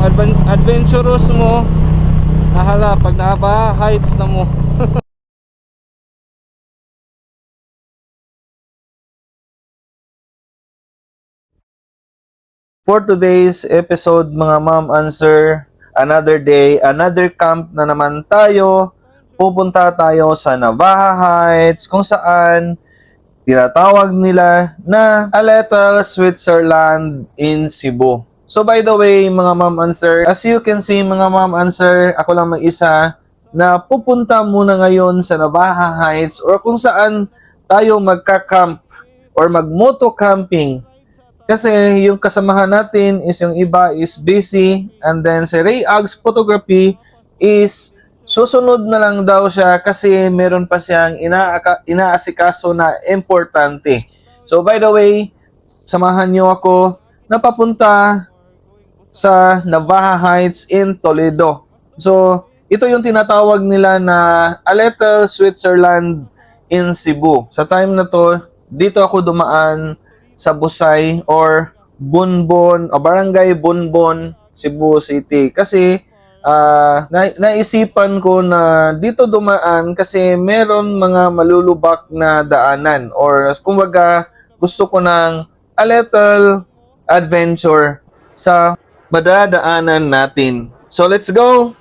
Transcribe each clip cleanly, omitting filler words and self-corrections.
adventurous mo, nahala pag Nava Heights na mo. For today's episode mga ma'am answer, another day, another camp na naman tayo. Pupunta tayo sa Navaja Heights kung saan tinatawag nila na a little Switzerland in Cebu. So by the way mga ma'am answer, as you can see mga ma'am answer, ako lang mag-isa na pupunta muna ngayon sa Navaja Heights or kung saan tayo magka-camp or mag-moto camping. Kasi yung kasamahan natin is yung iba is busy and then si Ray Ags Photography is susunod na lang daw siya kasi meron pa siyang inaasikaso na importante. So by the way, samahan nyo ako na papunta sa Navaja Heights in Toledo. So ito yung tinatawag nila na a little Switzerland in Cebu. Sa time na to, dito ako dumaan sa Busay or Bunbon o Barangay Bunbon, Cebu City. Kasi naisipan ko na dito dumaan kasi meron mga malulubak na daanan or kumbaga gusto ko ng a little adventure sa madadaanan natin. So let's go!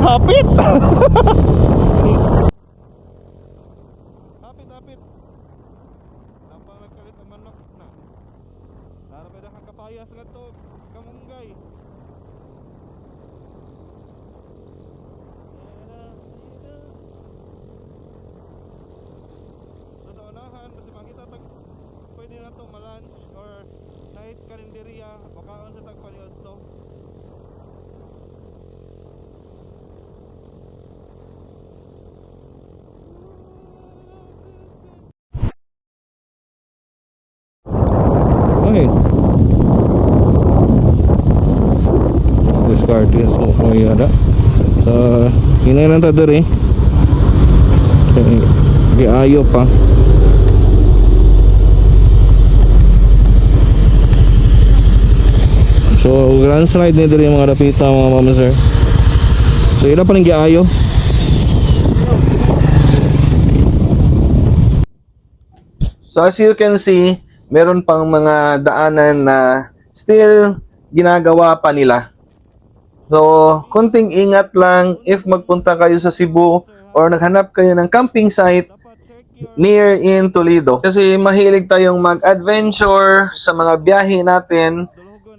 Hapit! Hapit! Nampang nagkalit ang manok na. Narapay na kakapayas nga to, kamunggay. Sa unahan, kasi makita pwede na to malunch or night karinderya o kaon sa tagpaniod to. Okay. Descartes mo ko yada. So, hinay lang ta diri. Di ayo pa. So, grand slide ni diri mga dapita mga mama sir. So, ila pa ning giayo. So, as you can see, meron pang mga daanan na still ginagawa pa nila. So, konting ingat lang if magpunta kayo sa Cebu or naghanap kayo ng camping site near in Toledo. Kasi mahilig tayong mag-adventure sa mga biyahe natin,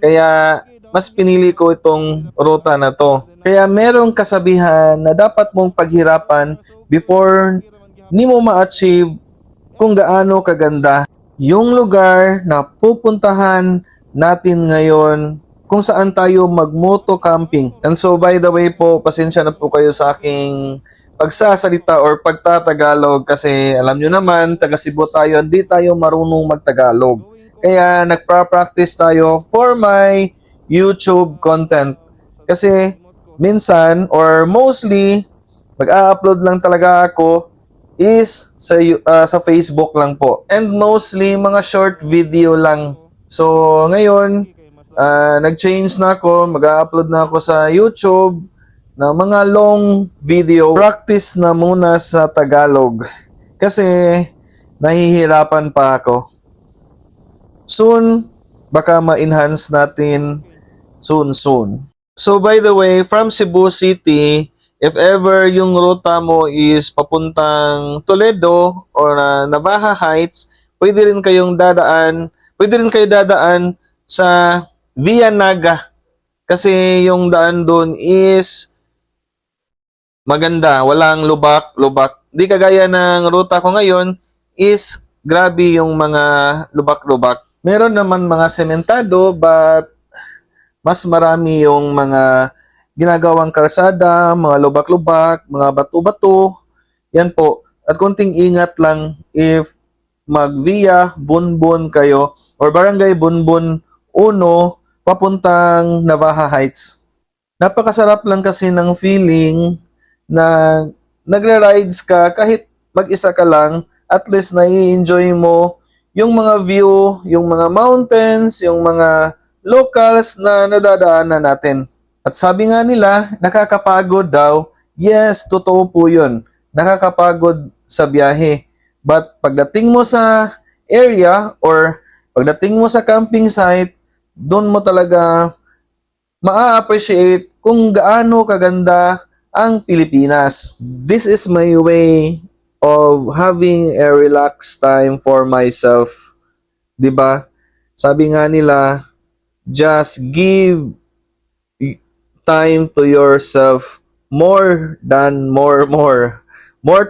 kaya mas pinili ko itong ruta na to. Kaya merong kasabihan na dapat mong paghirapan before ni mo ma-achieve kung gaano kaganda yung lugar na pupuntahan natin ngayon kung saan tayo mag-moto camping. And so by the way po, pasensya na po kayo sa aking pagsasalita or pagtatagalog kasi alam nyo naman, taga Cebu tayo, hindi tayo marunong magtagalog. Kaya nagpa-practice tayo for my YouTube content. Kasi minsan or mostly, mag-a-upload lang talaga ako is sa Facebook lang po. And mostly mga short video lang. So ngayon, nag-change na ako, mag-upload na ako sa YouTube na mga long video. Practice na muna sa Tagalog kasi nahihirapan pa ako. Soon, baka ma-enhance natin soon. So by the way, from Cebu City, if ever yung ruta mo is papuntang Toledo or Navaja Heights, pwede rin kayo dadaan sa Via Naga. Kasi yung daan doon is maganda, walang lubak. Di kagaya ng ruta ko ngayon is grabe yung mga lubak. Meron naman mga sementado but mas marami yung mga ginagawang kalsada, mga lubak-lubak, mga bato-bato. Yan po. At konting ingat lang if mag-via Bunbon kayo or Barangay Bunbon 1 papuntang Navaja Heights. Napakasarap lang kasi ng feeling na nagra-rides ka kahit mag-isa ka lang, at least nai-enjoy mo yung mga view, yung mga mountains, yung mga locals na nadadaanan natin. At sabi nga nila, nakakapagod daw. Yes, totoo po yun. Nakakapagod sa biyahe. But pagdating mo sa area or pagdating mo sa camping site, doon mo talaga maa-appreciate kung gaano kaganda ang Pilipinas. This is my way of having a relaxed time for myself. 'Di ba? Sabi nga nila, just give time to yourself more than more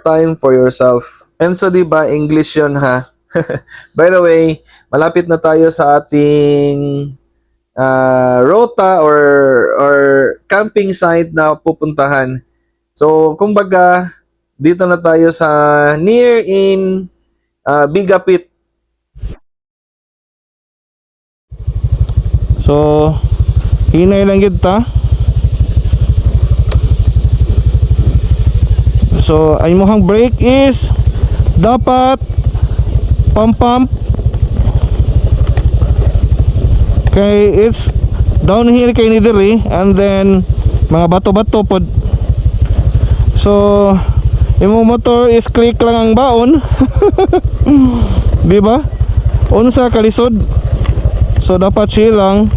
time for yourself. And so 'di ba English 'yon ha. By the way, malapit na tayo sa ating rota or camping site na pupuntahan. So kumbaga dito na tayo sa near in Bigapit. So hinay lang gid ta. So ay mohang brake is dapat pump kay it's downhill kay ni diri and then mga bato-bato pod. So imong motor is click lang ang baon. Di ba? Unsa kalisod. So dapat chill lang.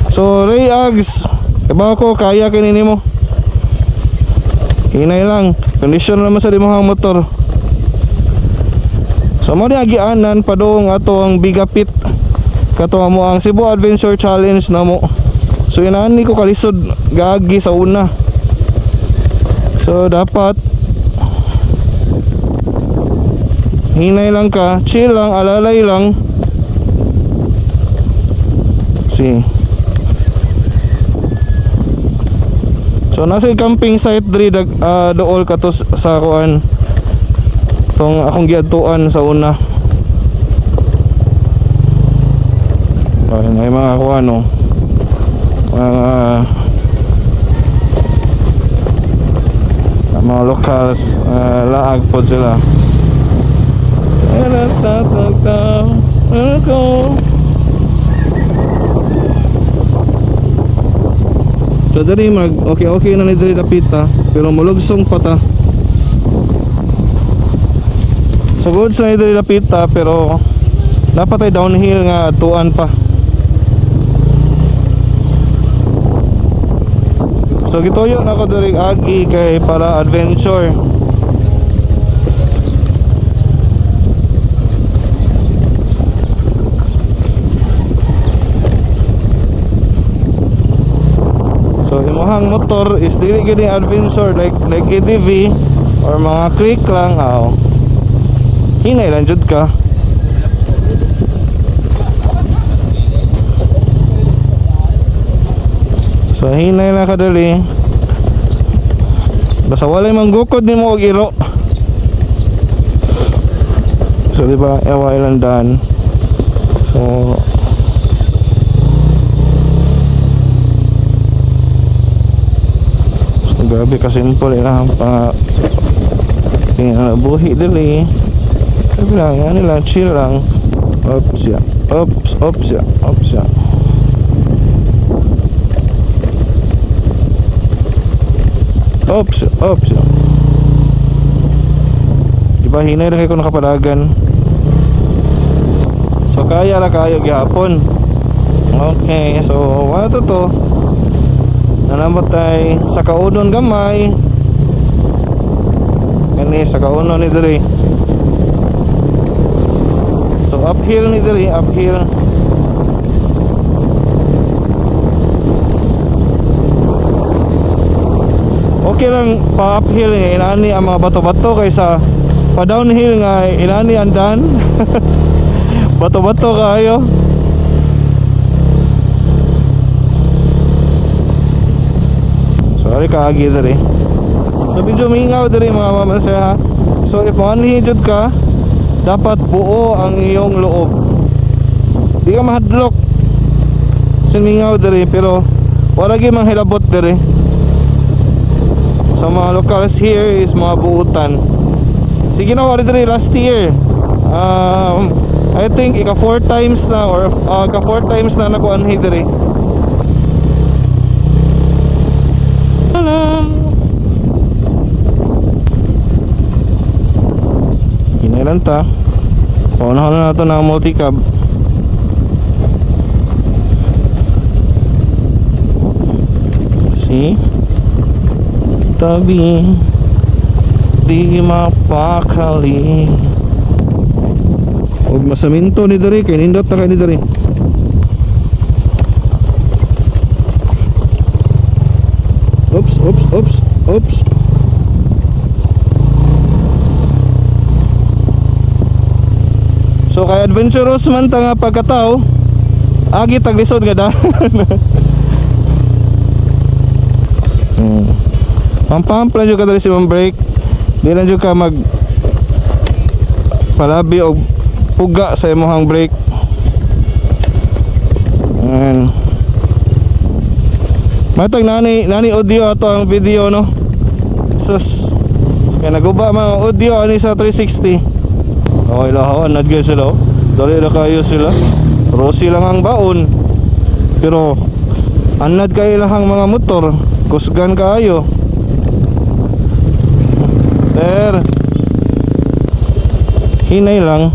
So Ray Ags, iba ko kaya kini nimo. Hinay lang, kondisyon naman sa imong motor. So mo agianan padung ato ang Bigapit. Kato mo ang Cebu Adventure Challenge na mo. So inani ko kalisod gagi sa una. So dapat hinay lang ka, chill lang, alalay lang. See. So nasa camping site diri dool ka to sa kuan. Tong akong giadtuan sa una. Ay mga kuan no. Mga locals laag po sila. So dari mag okay na ni diri dapita pero mulugsong pa ta. So good sa ni diri dapita pero dapat ay downhill nga tuan pa. So gituyo na ko diri agi kay para adventure. So imuhang motor is dili gid adventure like ATV or mga click lang aw. Hinay lang jud ka. So hinay lang kadali. Basta walay manggukod nimo og iro. So di ba ewa ilandan. So grabe ka simple na pa buhi dili. Sabi lang, ano lang, chill lang. Ops ya. Diba hinay rin kayo nakapalagan. So kaya na kayo gihapon. Okay, so wala to nanamatay sa kaunon gamay. Kani sa kaunon ni diri. So uphill ni diri, uphill. Okay lang pa uphill nga inani ang mga bato-bato kaysa pa downhill nga inani andan. Bato-bato kayo. Sorry kaagi diri. So medyo mingaw diri mga mamanser ha. So if manhijud ka, dapat buo ang iyong loob. Di ka mahadlok. Mingaw diri pero wala gyud manghilabot diri. Sa mga locals here is mga buutan. Sige na wala diri last year. I think ika 4 times na or ka 4 times na naku anhi diri. Hinailan ta. Paunahan na nato na multicab. See? Tabi di mapakali. Og masaminto ni diri kay nindot na kay ni diri. Oops. So kay adventurous man ta nga pagkatao, agi taglisod nga da. Pampampla jud ka dali si brake. Di lang jud ka mag palabi og puga sa imong brake. Matag nani audio ato ang video no. Sus. Kaya naguba mga audio ani sa 360. Okay lahawan nad guys sila. Dali na kayo sila. Rosy lang ang baon. Pero anad kayo lahang mga motor. Kusgan kayo. Hinay lang.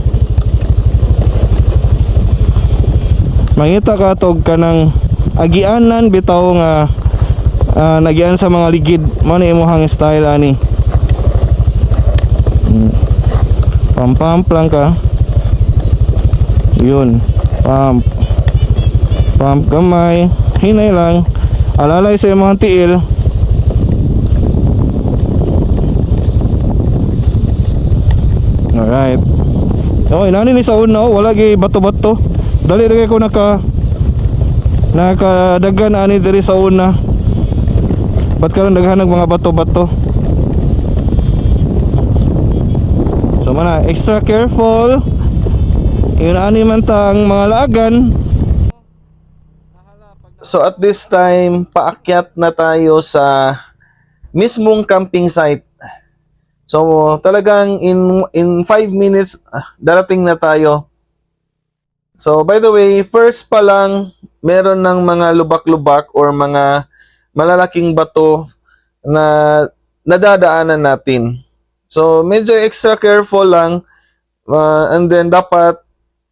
Mangita ka tog ka ng agianan bitaw nga nagian sa mga ligid mo na imuhang style ani. Pump lang ka. Yun. Pump gamay. Hinay lang. Alalay sa imong tiil. Alright. Okay, nani ni sa una wala gi bato-bato. Dali ra ko nakadagan ani diri sa una. Ba't karon daghan ng mga bato-bato? So mana extra careful. Yun ani man tang mga laagan. So at this time, paakyat na tayo sa mismong camping site. So talagang in 5 minutes darating na tayo. So by the way, first pa lang meron ng mga lubak-lubak or mga malalaking bato na nadadaanan natin. So medyo extra careful lang and then dapat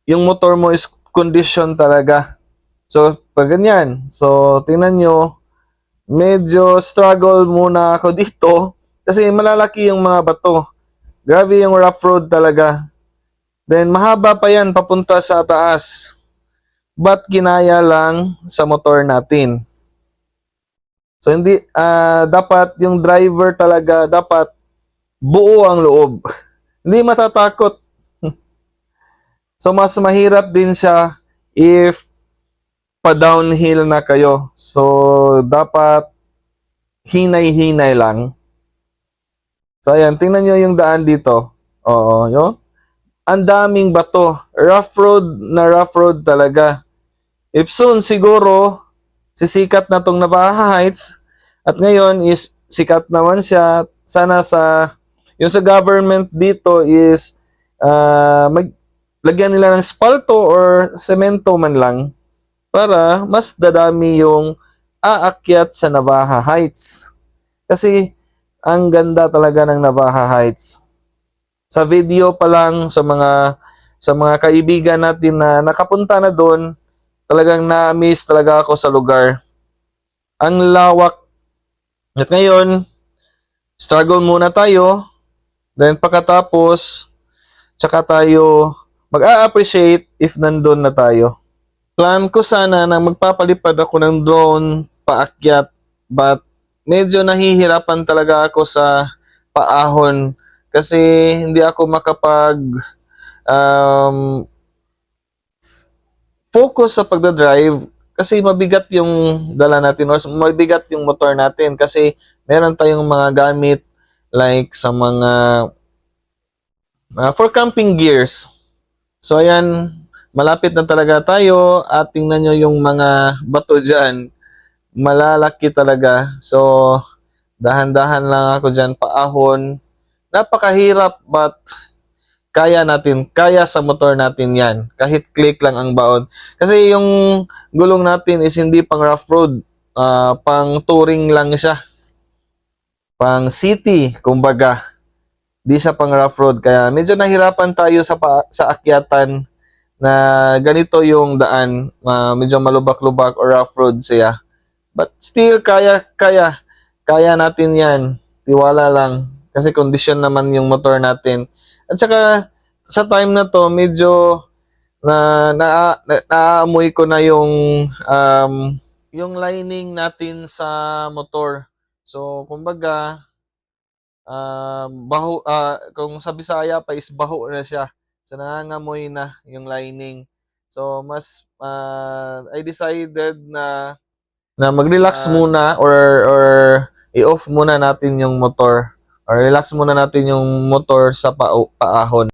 yung motor mo is condition talaga. So pag ganyan, so tingnan nyo, medyo struggle muna ako dito. Kasi malalaki yung mga bato. Grabe yung rough road talaga. Then mahaba pa yan papunta sa taas. But kinaya lang sa motor natin. So hindi dapat yung driver talaga dapat buo ang loob. Hindi matatakot. So mas mahirap din siya if pa-downhill na kayo. So dapat hinay-hinay lang. So ayan, tingnan nyo yung daan dito. Oo, yun. Ang daming bato. Rough road talaga. If soon, siguro, sisikat na tong Navaja Heights. At ngayon is, sikat naman siya. Sana yung sa government dito is, lagyan nila ng spalto or semento man lang. Para mas dadami yung aakyat sa Navaja Heights. Kasi, ang ganda talaga ng Navaja Heights. Sa video pa lang sa mga kaibigan natin na nakapunta na doon, talagang na-miss talaga ako sa lugar. Ang lawak. At ngayon, struggle muna tayo. Then pagkatapos, tsaka tayo mag-a-appreciate if nandun na tayo. Plan ko sana na magpapalipad ako ng drone paakyat, but medyo nahihirapan talaga ako sa paahon kasi hindi ako makapag focus sa pagdadrive kasi mabigat yung dala natin or mabigat yung motor natin kasi meron tayong mga gamit like sa mga for camping gears. So ayan, malapit na talaga tayo at tingnan nyo yung mga bato dyan. Malalaki talaga. So, dahan-dahan lang ako dyan paahon. Napakahirap but kaya natin, kaya sa motor natin yan. Kahit click lang ang baon. Kasi yung gulong natin is hindi pang rough road. Pang touring lang siya. Pang city, kumbaga. Di sa pang rough road. Kaya medyo nahirapan tayo sa akyatan na ganito yung daan. Medyo malubak-lubak or rough road siya. But still, kaya natin yan. Tiwala lang. Kasi condition naman yung motor natin. At saka, sa time na to, medyo naaamoy ko na yung lining natin sa motor. So, kumbaga, kung sa Bisaya pa is baho na siya. So, nangangamoy na yung lining. So, I decided na mag-relax muna or i-off muna natin yung motor or relax muna natin yung motor sa paahon.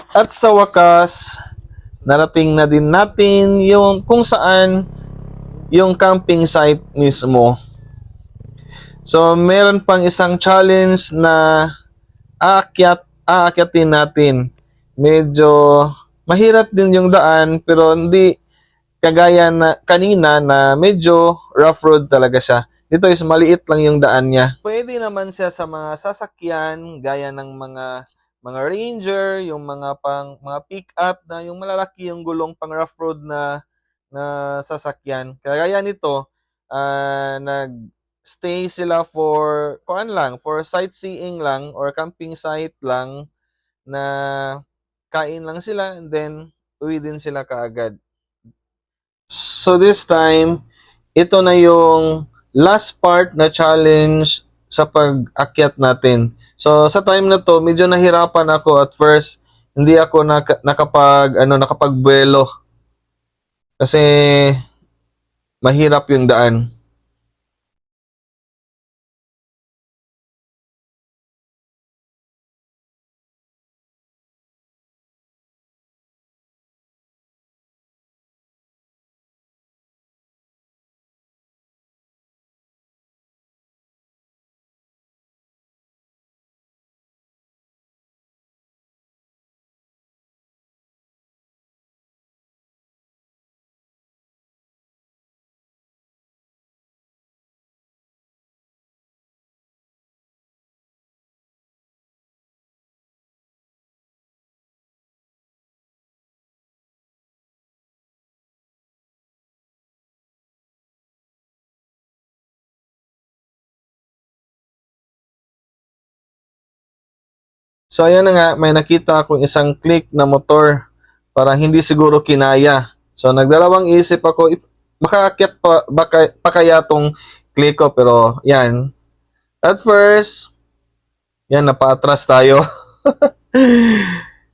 At sa wakas, narating na din natin yung kung saan yung camping site mismo. So, meron pang isang challenge na aakyatin natin. Medyo mahirap din yung daan pero hindi kagaya na kanina na medyo rough road talaga siya. Dito is maliit lang yung daan niya. Pwede naman siya sa mga sasakyan gaya ng mga mga Ranger, yung mga pick-up na yung malalaki yung gulong pang rough road na sasakyan. Kaya nito, nag-stay sila for for sightseeing lang or camping site lang na kain lang sila and then uwi din sila kaagad. So this time, ito na yung last part na challenge sa pag-akyat natin. So sa time na to, medyo nahirapan ako at first. Hindi ako nakapagbuelo kasi mahirap yung daan. So ayan na nga, may nakita akong isang click na motor. Parang hindi siguro kinaya. So nagdalawang isip ako, makaakyat pa kaya tong click ko. Pero yan, at first, yan, napaatras tayo.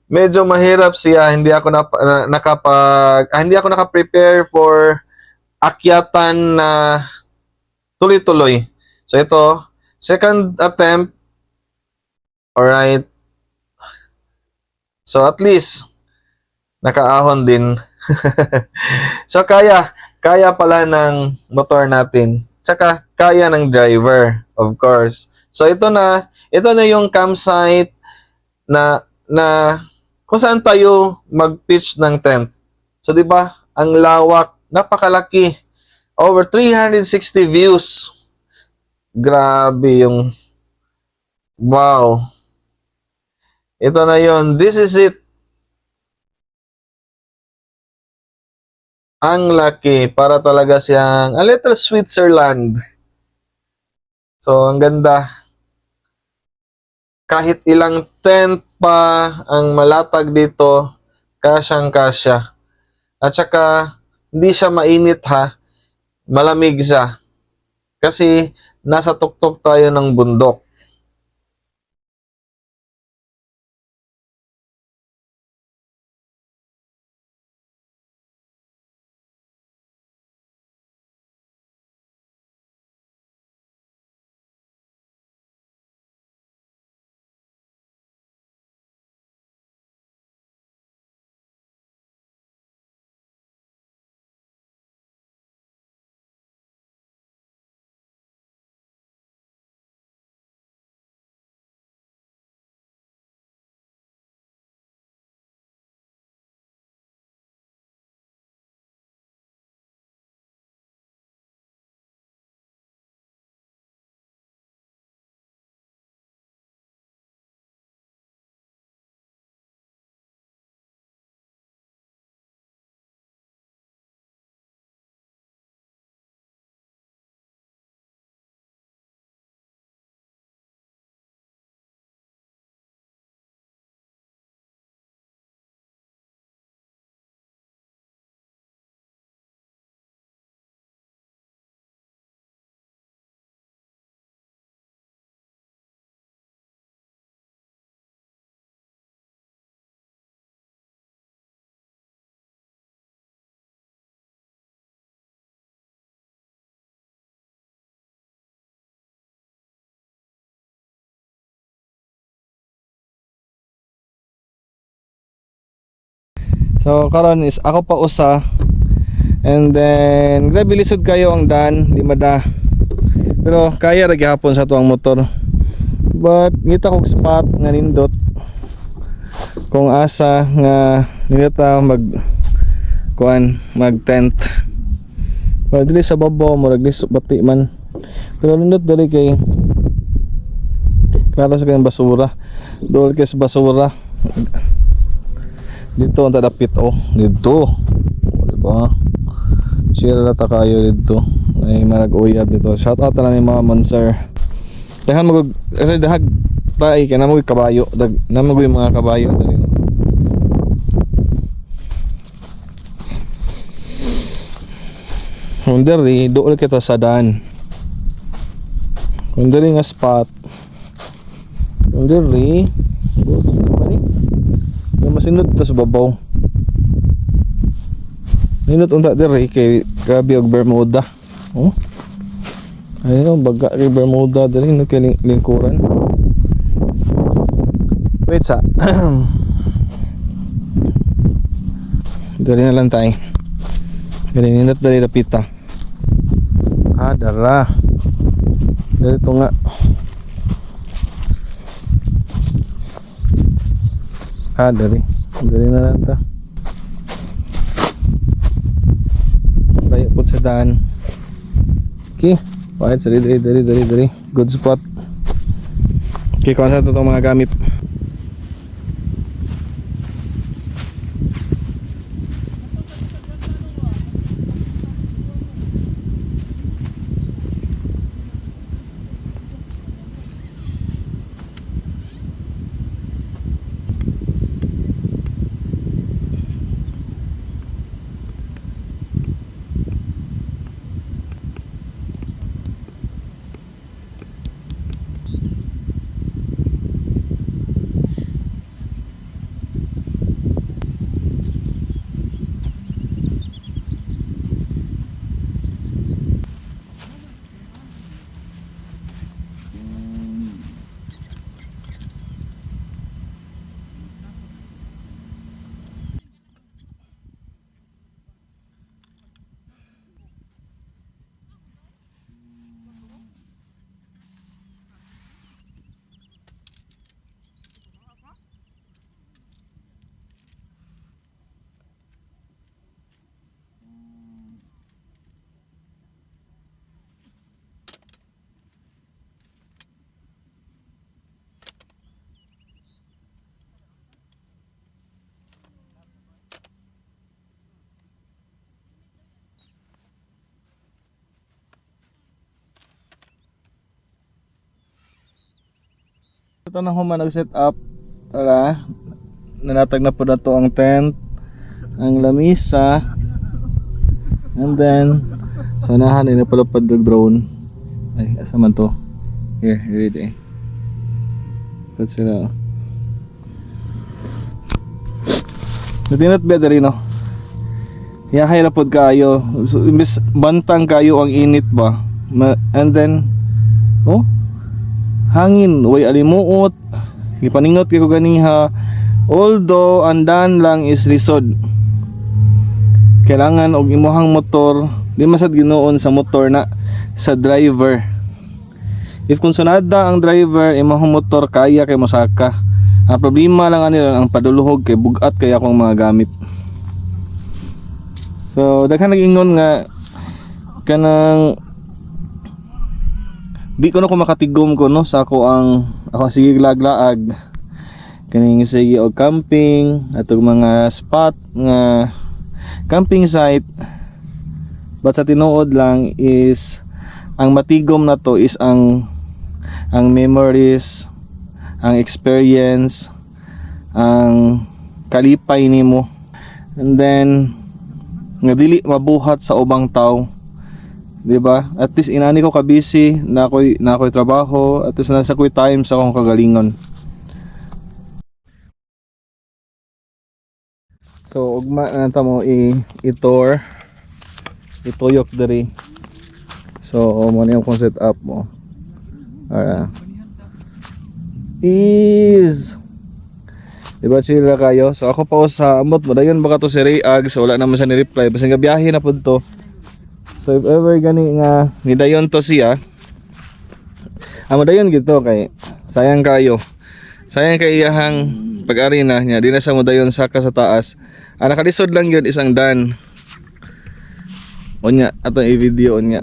Medyo mahirap siya. Hindi ako naka-prepare for akyatan na tuloy-tuloy. So ito, second attempt. Alright. So at least nakaahon din. So kaya pala ng motor natin. Tsaka kaya ng driver, of course. So ito na yung campsite na kung saan tayo mag-pitch ng tent. So 'di ba? Ang lawak, napakalaki. Over 360 views. Grabe yung wow. Ito na yon. This is it. Ang laki. Para talaga siyang a little Switzerland. So, ang ganda. Kahit ilang tent pa ang malatag dito, kasyang-kasya. At saka, hindi siya mainit ha. Malamig siya. Kasi, nasa tuktok tayo ng bundok. So karon is ako pa usa. And then grabe lisod kayo ang daan, di mada. Pero kaya ra gihapon sa tuang motor. But ngita kog spot nga nindot. Kung asa nga nilata mag tent. Pero dili sa babaw mo lisod bati man. Pero nindot dali kay klaro sa kanyang basura. Dool kay sa basura. Dito ang tadapit oh. Dito. Oh, diba? Share na ta kayo dito. Ay marag-uyab dito. Shout out na ni mga Monster. Dahan mag kasi dahag tay kay namo kabayo. Dag namo mga kabayo dali. Hundari dool kita sa daan. Hundari nga spot. Hundari. Goods naman eh. Yung masinod to sa babaw. Ninot unta diri kay grabe og Bermuda. Oh. Ayun baga kay Bermuda diri no kay lingkuran. Wait sa. Dali na lang tayo. Dali ninot dali lapita. Dara. Dali to nga. Dali. Dali na lang ta. Tayo po sa daan. Okay. Pakit sa dali. Good spot. Okay, kung saan itong mga gamit. Ito na human nag-set up. Tara. Nanatag na po na to ang tent, ang lamisa, and then sanahan ay napalapad ng drone. Ay, asa man to? Here it eh. Ito sila. Natinat ba dari no? Yahay na pod kayo. So, imbis bantang kayo ang init ba? And then hangin, way alimuot. Gipaningot kay ko ganiha. Although andan lang is lisod. Kailangan og imuhang motor, di masad ginoon sa motor na sa driver. If kung sunada ang driver, imuhang motor kaya kay mosaka. Ang problema lang ani ang paduluhog kay bugat kay akong mga gamit. So daghan nag-ingon nga kanang di ko na ko makatigom ko no sa ako sige laglaag kaning sige og camping atog mga spot nga camping site, but sa tinuod lang is ang matigom na to is ang memories, ang experience, ang kalipay nimo, and then nga dili mabuhat sa ubang tao. Diba? At least inani ko ka busy na ako'y trabaho, at least nasa ko'y time sa akong kagalingon. So ugma na ta mo i-tour ituyok diri. So mo na yung set up mo. Is diba chill na kayo? So ako pa sa amot mo dayon baka to si Rayag, so wala naman siya ni-reply basta nga biyahe na pud to. So if ever gani nga nidayon to siya, amo dayon gito kay sayang kayo. Sayang kay iyahang pag-ari na niya, di na sa modayon saka sa taas. Ang nakalisod lang yun isang dan. Unya atong i-video unya.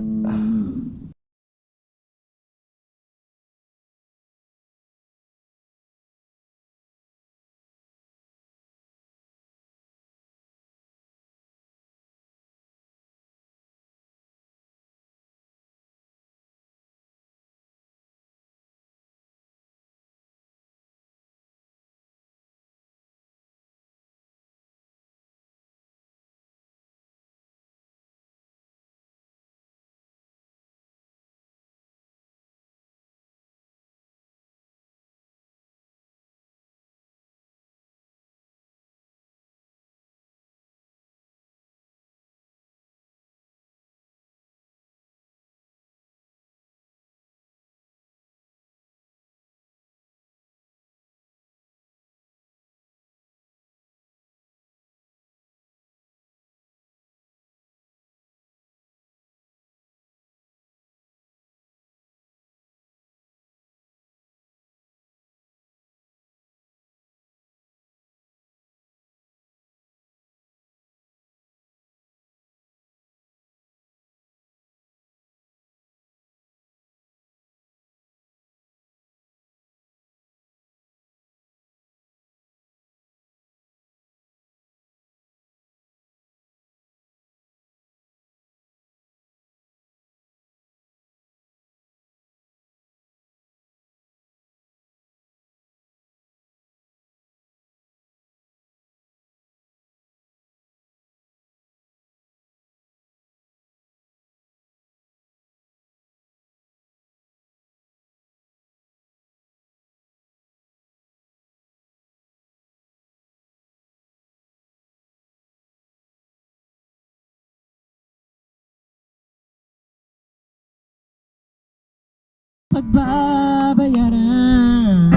pagbabayaran.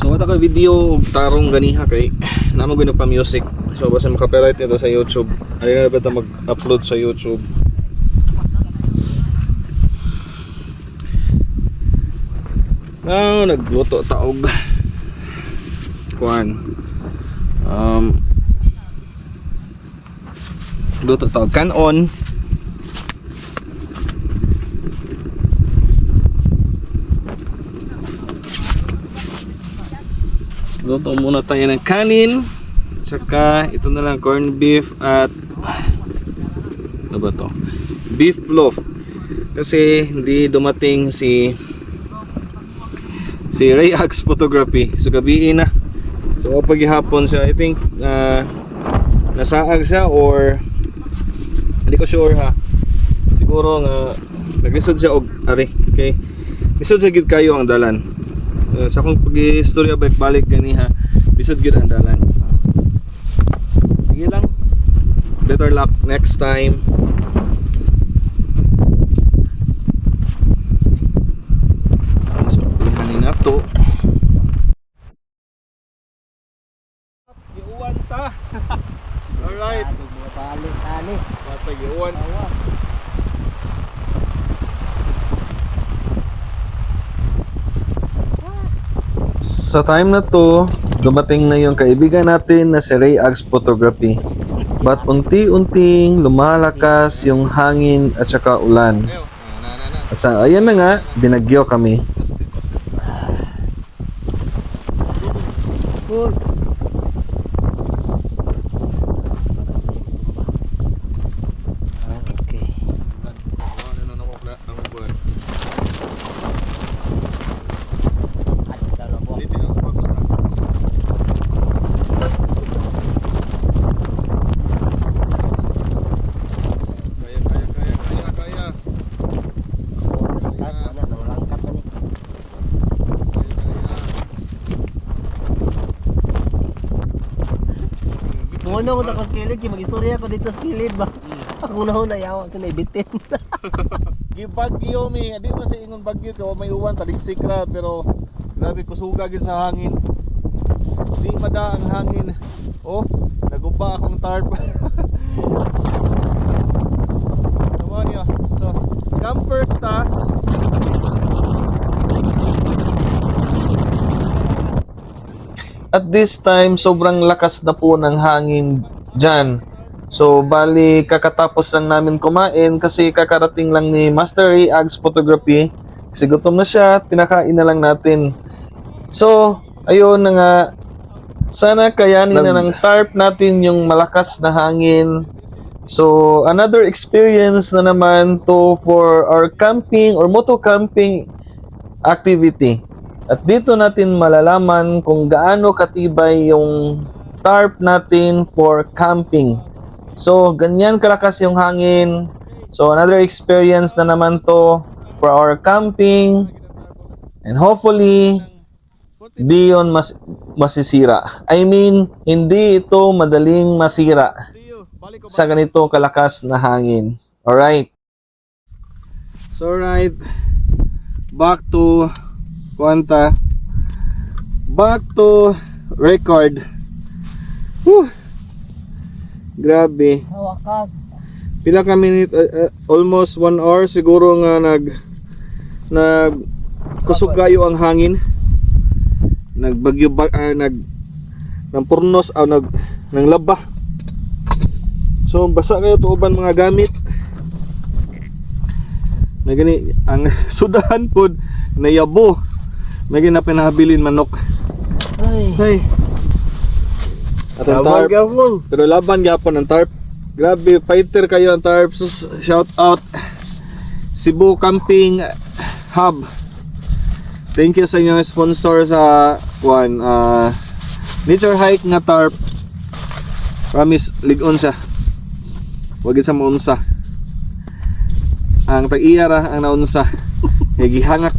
So wata ka video og tarong ganiha kay namo gyud pa music. So basta maka-copyright nito sa YouTube. Ay na ba ta mag-upload sa YouTube. Nagluto taog kuan. Luto taog kanon. Luto muna tayo ng kanin. Tsaka ito na lang corned beef at ano ba to? Beef loaf. Kasi hindi dumating si Ray Axe Photography. So gabi na. So paghihapon siya, I think nasaag siya or hindi ko sure ha. Siguro nga naglisod siya og ari. Okay. Lisod siya gid kayo ang dalan. Sa akong pag-istorya balik ganiha, lisod gid ang dalan. Sige lang. Better luck next time. So, kanina to. Giuwan ta. Alright. Balik-balik. Matay giuwan. Sa time na to, dumating na yung kaibigan natin na si Ray Axe Photography. But unti-unting lumalakas yung hangin at saka ulan. At sa ayan na nga, binagyo kami. Okay. Muna ko na sa kilid, mag-istorya ko dito sa kilid ba? Ako na yawa sa naibitin. Gibagyo mi, di man sa ingon bagyo kay may uwan taligsik ra pero grabe kusuga gid sa hangin. Di mada ang hangin. Oh, naguba akong tarp. Naman yun. So, campers ta. At this time, sobrang lakas na po ng hangin dyan. So, bali, kakatapos lang namin kumain kasi kakarating lang ni Master Ray Axe Photography. Kasi gutom na siya, pinakain na lang natin. So, ayun na nga. Sana kayanin na ng tarp natin yung malakas na hangin. So, another experience na naman to for our camping or moto camping activity. At dito natin malalaman kung gaano katibay yung tarp natin for camping. So, ganyan kalakas yung hangin. So, another experience na naman to for our camping. And hopefully, di yun masisira. I mean, hindi ito madaling masira sa ganito kalakas na hangin. Alright. So, alright. Back to Kwanta. Back to record. Whew. Grabe. Wakas. Pila ka minute, almost 1 hour siguro nga nag kusugayo ang hangin. Nagbagyo nang purnos nang laba. So basa kayo tuuban mga gamit. May gani ang sudahan pod nayabo. May gani na pinahabilin manok. Ay. At ang tarp, pero laban gyapon ang tarp. Grabe, fighter kayo ang tarp. So, shout out Cebu Camping Hub. Thank you sa inyong sponsor sa nature hike nga tarp. Promise ligon siya. Wag sa maunsa. ang tag-iya ra ang naunsa. Gihangak.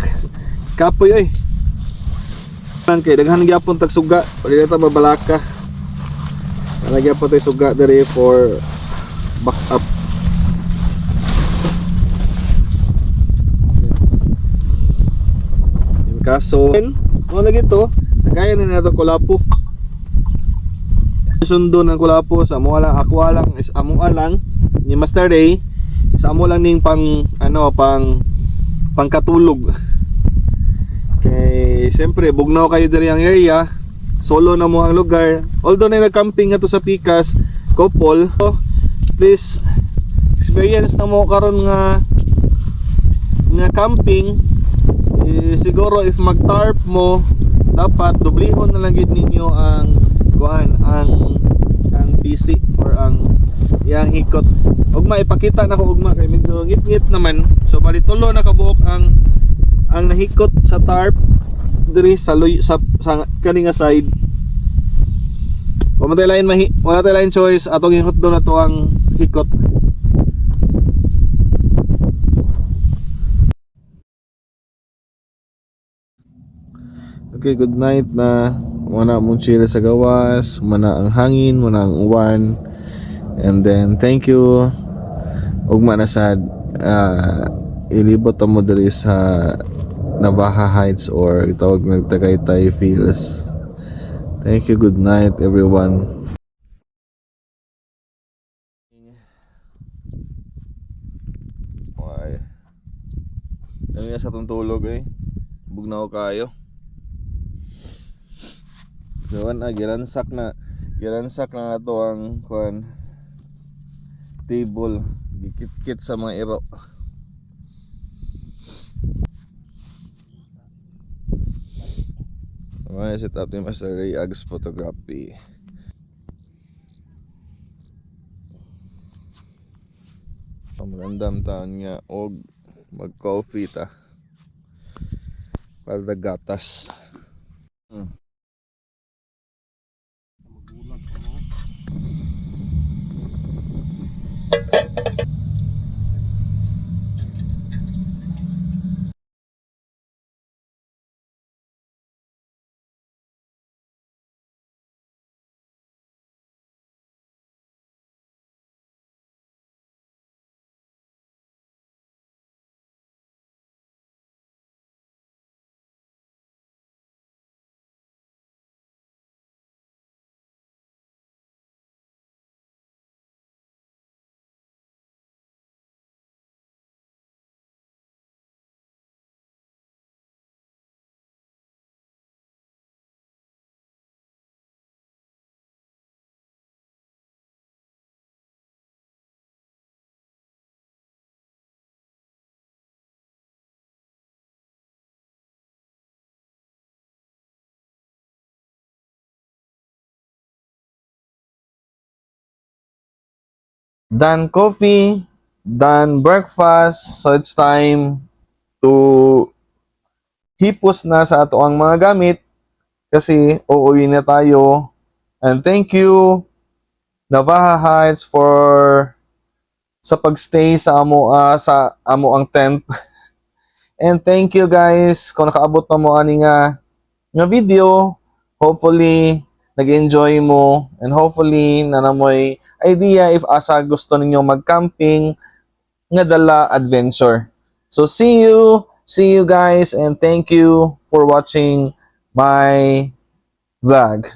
Kapoy oy. Nang kay daghan gyapon tag suga, pwede ta mabalaka. Nalagyan po tayo suga diri for back up. Yung kaso, ano na gito, kaya na nato kulapo. Sundo ng kulapo sa amo lang, ako lang, is amo lang ni Master Ray, is amo lang ning pang pangkatulog. Kay siyempre bugnaw kayo diri ang area. Solo na mo ang lugar. Although na nag-camping nga to sa Pikas, couple, so, please experience na mo karon nga camping. Siguro if mag-tarp mo, dapat dublihon na lang gid ninyo ang PC or ang yang hikot. Ugma ipakita na ko ugma kay medyo ngit-ngit naman. So bali tulo na kabuok ang nahikot sa tarp diri sa kaninga side. Wala tayo lain choice, atong hikot do na to ang hikot. Okay, good night na. Muna mong chill sa gawas, muna ang hangin, muna ang uwan. And then thank you ugma na sad ilibot mo diri sa Navaja Heights or tawag ng Tagaytay Fields. Thank you, good night everyone. Okay. Dami na sa itong tulog eh. Bugnaw kayo. So, giransak na ito ang table. Gikit-kit sa mga iro. Okay, set up ni Master Ray Ags Photography. Magandang taon nga og mag-coffee ta para gatas. Done coffee, done breakfast, so it's time to hipos na sa ato ang mga gamit kasi uuwi na tayo. And thank you Navaja Heights for sa pagstay sa amo ang tent. And thank you guys kung nakaabot pa mo ani nga video. Hopefully nag-enjoy mo and hopefully nanamoy idea if asa gusto ninyo mag-camping nga dala adventure. So see you guys and thank you for watching my vlog.